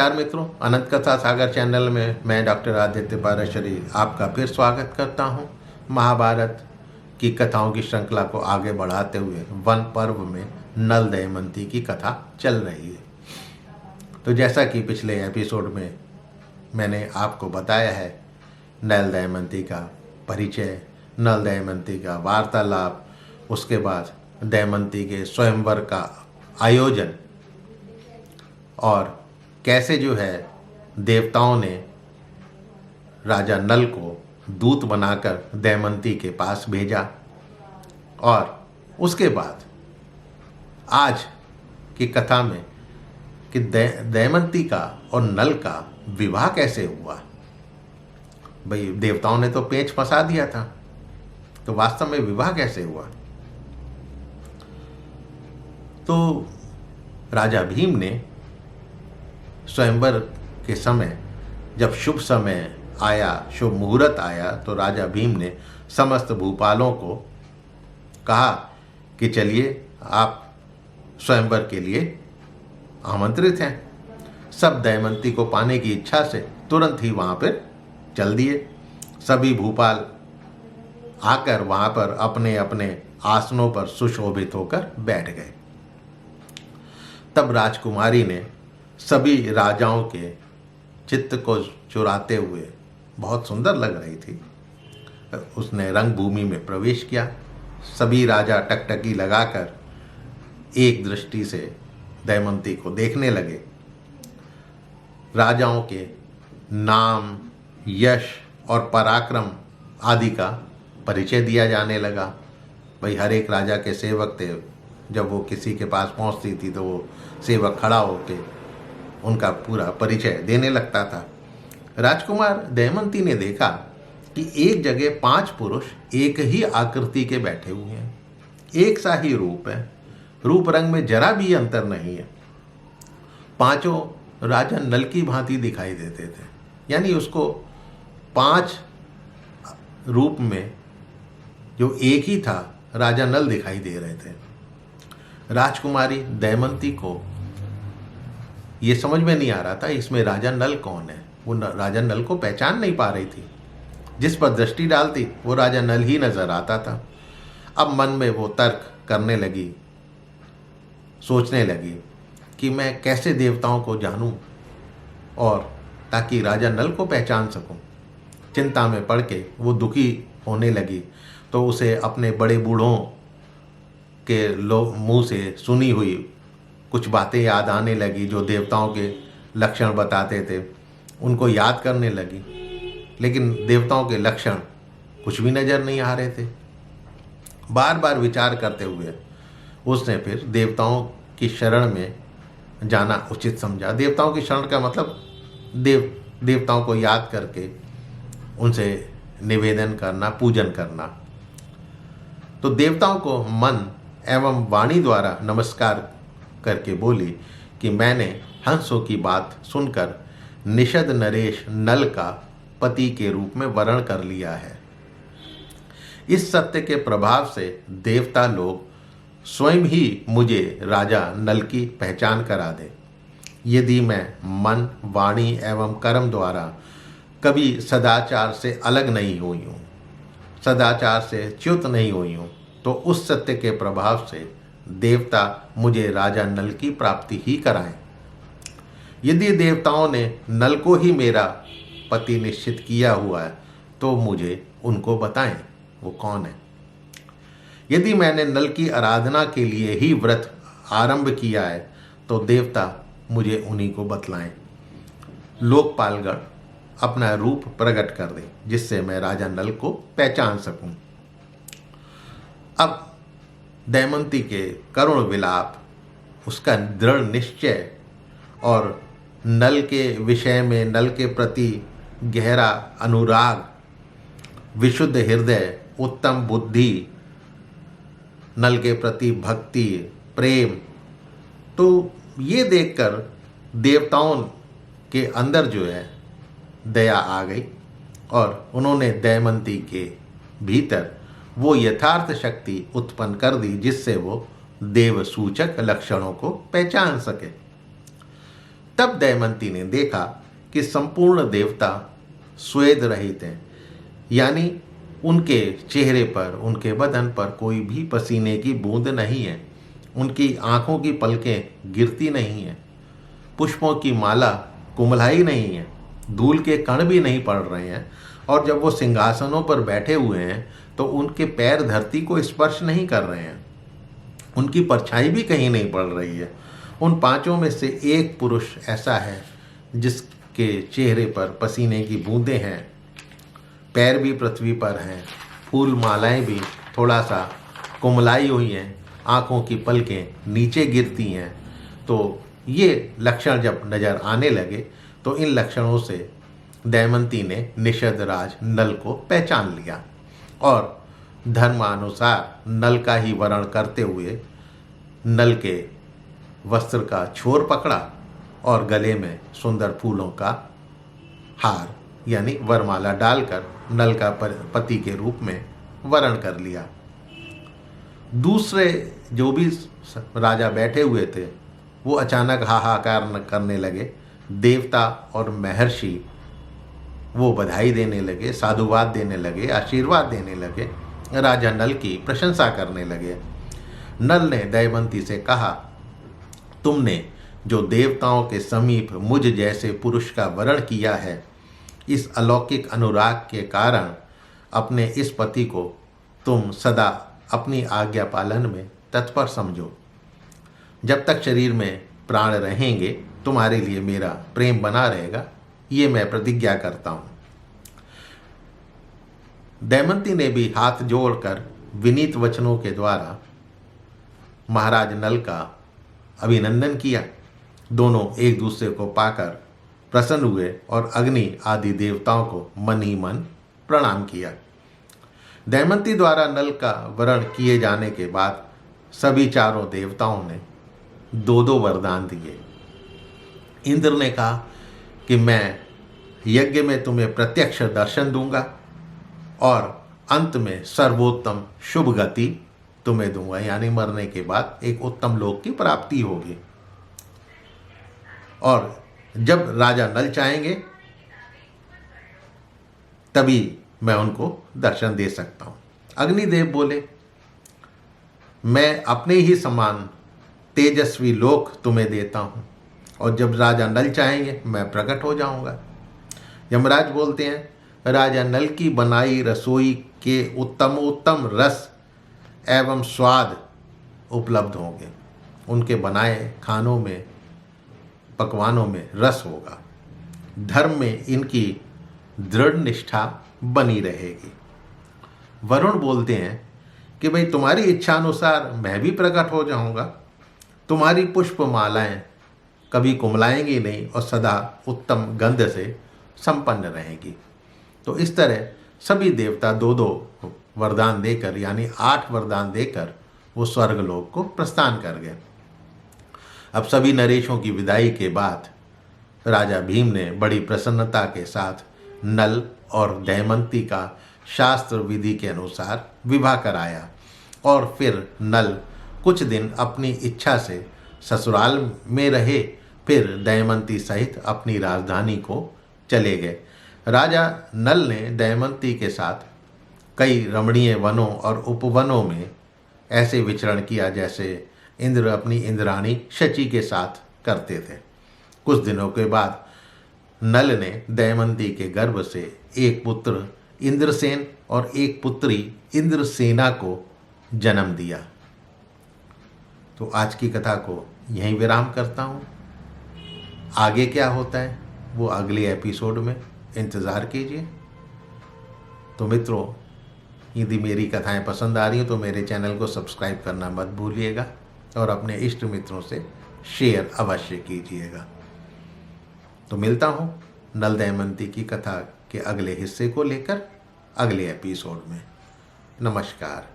नमस्कार मित्रों, अनंत कथा सागर चैनल में मैं डॉक्टर आदित्य पाराशरी आपका फिर स्वागत करता हूं। महाभारत की कथाओं की श्रृंखला को आगे बढ़ाते हुए वन पर्व में नल दमयंती की कथा चल रही है। तो जैसा कि पिछले एपिसोड में मैंने आपको बताया है, नल दमयंती का परिचय, नल दमयंती का वार्तालाप, उसके बाद दमयंती के स्वयंवर का आयोजन और कैसे जो है देवताओं ने राजा नल को दूत बनाकर दमयंती के पास भेजा। और उसके बाद आज की कथा में कि दमयंती का और नल का विवाह कैसे हुआ। भाई देवताओं ने तो पेच फंसा दिया था, तो वास्तव में विवाह कैसे हुआ। तो राजा भीम ने स्वयंवर के समय जब शुभ समय आया, शुभ मुहूर्त आया, तो राजा भीम ने समस्त भूपालों को कहा कि चलिए आप स्वयंवर के लिए आमंत्रित हैं। सब दमयंती को पाने की इच्छा से तुरंत ही वहाँ पर चल दिए। सभी भूपाल आकर वहाँ पर अपने अपने आसनों पर सुशोभित होकर बैठ गए। तब राजकुमारी ने सभी राजाओं के चित्त को चुराते हुए, बहुत सुंदर लग रही थी, उसने रंगभूमि में प्रवेश किया। सभी राजा टकटकी लगाकर एक दृष्टि से दमयंती को देखने लगे। राजाओं के नाम, यश और पराक्रम आदि का परिचय दिया जाने लगा। भाई हर एक राजा के सेवक थे, जब वो किसी के पास पहुंचती थी तो वो सेवक खड़ा होके उनका पूरा परिचय देने लगता था। राजकुमार दमयंती ने देखा कि एक जगह 5 पुरुष एक ही आकृति के बैठे हुए हैं, एक सा ही रूप है, रूप रंग में जरा भी अंतर नहीं है। पांचों राजा नल की भांति दिखाई देते थे, यानी उसको 5 रूप में जो एक ही था राजा नल दिखाई दे रहे थे। राजकुमारी दमयंती को ये समझ में नहीं आ रहा था इसमें राजा नल कौन है। वो राजा नल को पहचान नहीं पा रही थी। जिस पर दृष्टि डालती वो राजा नल ही नजर आता था। अब मन में वो तर्क करने लगी, सोचने लगी कि मैं कैसे देवताओं को जानूं और ताकि राजा नल को पहचान सकूं। चिंता में पड़ के वो दुखी होने लगी। तो उसे अपने बड़े बूढ़ों के मुंह से सुनी हुई कुछ बातें याद आने लगी, जो देवताओं के लक्षण बताते थे, उनको याद करने लगी। लेकिन देवताओं के लक्षण कुछ भी नज़र नहीं आ रहे थे। बार बार विचार करते हुए उसने फिर देवताओं की शरण में जाना उचित समझा। देवताओं की शरण का मतलब देवताओं को याद करके उनसे निवेदन करना, पूजन करना। तो देवताओं को मन एवं वाणी द्वारा नमस्कार करके बोली कि मैंने हंसों की बात सुनकर निषद नरेश नल का पति के रूप में वर्ण कर लिया है। इस सत्य के प्रभाव से देवता लोग स्वयं ही मुझे राजा नल की पहचान करा दे। यदि मैं मन, वाणी एवं कर्म द्वारा कभी सदाचार से अलग नहीं हुई हूँ, सदाचार से च्युत नहीं हुई हूँ, तो उस सत्य के प्रभाव से देवता मुझे राजा नल की प्राप्ति ही कराएं। यदि देवताओं ने नल को ही मेरा पति निश्चित किया हुआ है तो मुझे उनको बताएं वो कौन है। यदि मैंने नल की आराधना के लिए ही व्रत आरंभ किया है तो देवता मुझे उन्हीं को बतलाएं। लोकपालगण अपना रूप प्रकट कर दें जिससे मैं राजा नल को पहचान सकूं। अब दमयंती के करुण विलाप, उसका दृढ़ निश्चय और नल के विषय में, नल के प्रति गहरा अनुराग, विशुद्ध हृदय, उत्तम बुद्धि, नल के प्रति भक्ति, प्रेम, तो ये देखकर देवताओं के अंदर जो है दया आ गई और उन्होंने दमयंती के भीतर वो यथार्थ शक्ति उत्पन्न कर दी जिससे वो देव सूचक लक्षणों को पहचान सके। तब दमयंती ने देखा कि संपूर्ण देवता स्वेद रहित हैं, यानी उनके चेहरे पर, उनके बदन पर कोई भी पसीने की बूंद नहीं है, उनकी आंखों की पलकें गिरती नहीं हैं, पुष्पों की माला कुमलाई नहीं है, धूल के कण भी नहीं पड़ रहे हैं, और जब वो सिंहासनों पर बैठे हुए हैं तो उनके पैर धरती को स्पर्श नहीं कर रहे हैं, उनकी परछाई भी कहीं नहीं पड़ रही है। उन पांचों में से एक पुरुष ऐसा है जिसके चेहरे पर पसीने की बूंदें हैं, पैर भी पृथ्वी पर हैं, फूल मालाएं भी थोड़ा सा कुमलाई हुई हैं, आँखों की पलकें नीचे गिरती हैं। तो ये लक्षण जब नज़र आने लगे तो इन लक्षणों से दमयंती ने निषद राज नल को पहचान लिया और धर्मानुसार नल का ही वरण करते हुए नल के वस्त्र का छोर पकड़ा और गले में सुंदर फूलों का हार यानी वरमाला डालकर नल का पति के रूप में वरण कर लिया। दूसरे जो भी राजा बैठे हुए थे वो अचानक हाहाकार करने लगे। देवता और महर्षि वो बधाई देने लगे, साधुवाद देने लगे, आशीर्वाद देने लगे, राजा नल की प्रशंसा करने लगे। नल ने दमयंती से कहा, तुमने जो देवताओं के समीप मुझ जैसे पुरुष का वरण किया है, इस अलौकिक अनुराग के कारण अपने इस पति को तुम सदा अपनी आज्ञा पालन में तत्पर समझो। जब तक शरीर में प्राण रहेंगे तुम्हारे लिए मेरा प्रेम बना रहेगा, ये मैं प्रतिज्ञा करता हूँ। दमयंती ने भी हाथ जोड़कर विनीत वचनों के द्वारा महाराज नल का अभिनंदन किया। दोनों एक दूसरे को पाकर प्रसन्न हुए और अग्नि आदि देवताओं को मन ही मन प्रणाम किया। दमयंती द्वारा नल का वरण किए जाने के बाद सभी चारों देवताओं ने दो दो वरदान दिए। इंद्र ने कहा कि मैं यज्ञ में तुम्हें प्रत्यक्ष दर्शन दूंगा और अंत में सर्वोत्तम शुभ गति तुम्हें दूंगा, यानी मरने के बाद एक उत्तम लोक की प्राप्ति होगी। और जब राजा नल चाहेंगे तभी मैं उनको दर्शन दे सकता हूं। अग्निदेव बोले, मैं अपने ही समान तेजस्वी लोक तुम्हें देता हूं और जब राजा नल चाहेंगे मैं प्रकट हो जाऊंगा। यमराज बोलते हैं, राजा नल की बनाई रसोई के उत्तम रस एवं स्वाद उपलब्ध होंगे, उनके बनाए खानों में, पकवानों में रस होगा। धर्म में इनकी दृढ़ निष्ठा बनी रहेगी। वरुण बोलते हैं कि भाई तुम्हारी इच्छा अनुसार मैं भी प्रकट हो जाऊंगा, तुम्हारी पुष्प मालाएं कभी कुमलाएंगी नहीं और सदा उत्तम गंध से संपन्न रहेगी। तो इस तरह सभी देवता दो दो वरदान देकर, यानी 8 वरदान देकर वो स्वर्गलोक को प्रस्थान कर गए। अब सभी नरेशों की विदाई के बाद राजा भीम ने बड़ी प्रसन्नता के साथ नल और दमयंती का शास्त्र विधि के अनुसार विवाह कराया और फिर नल कुछ दिन अपनी इच्छा से ससुराल में रहे, फिर दमयंती सहित अपनी राजधानी को चले गए। राजा नल ने दमयंती के साथ कई रमणीय वनों और उपवनों में ऐसे विचरण किया जैसे इंद्र अपनी इंद्राणी शची के साथ करते थे। कुछ दिनों के बाद नल ने दमयंती के गर्भ से एक पुत्र इंद्रसेन और एक पुत्री इंद्रसेना को जन्म दिया। तो आज की कथा को यहीं विराम करता हूँ। आगे क्या होता है वो अगले एपिसोड में इंतज़ार कीजिए। तो मित्रों, यदि मेरी कथाएं पसंद आ रही हो तो मेरे चैनल को सब्सक्राइब करना मत भूलिएगा और अपने इष्ट मित्रों से शेयर अवश्य कीजिएगा। तो मिलता हूँ नल दमयंती की कथा के अगले हिस्से को लेकर अगले एपिसोड में। नमस्कार।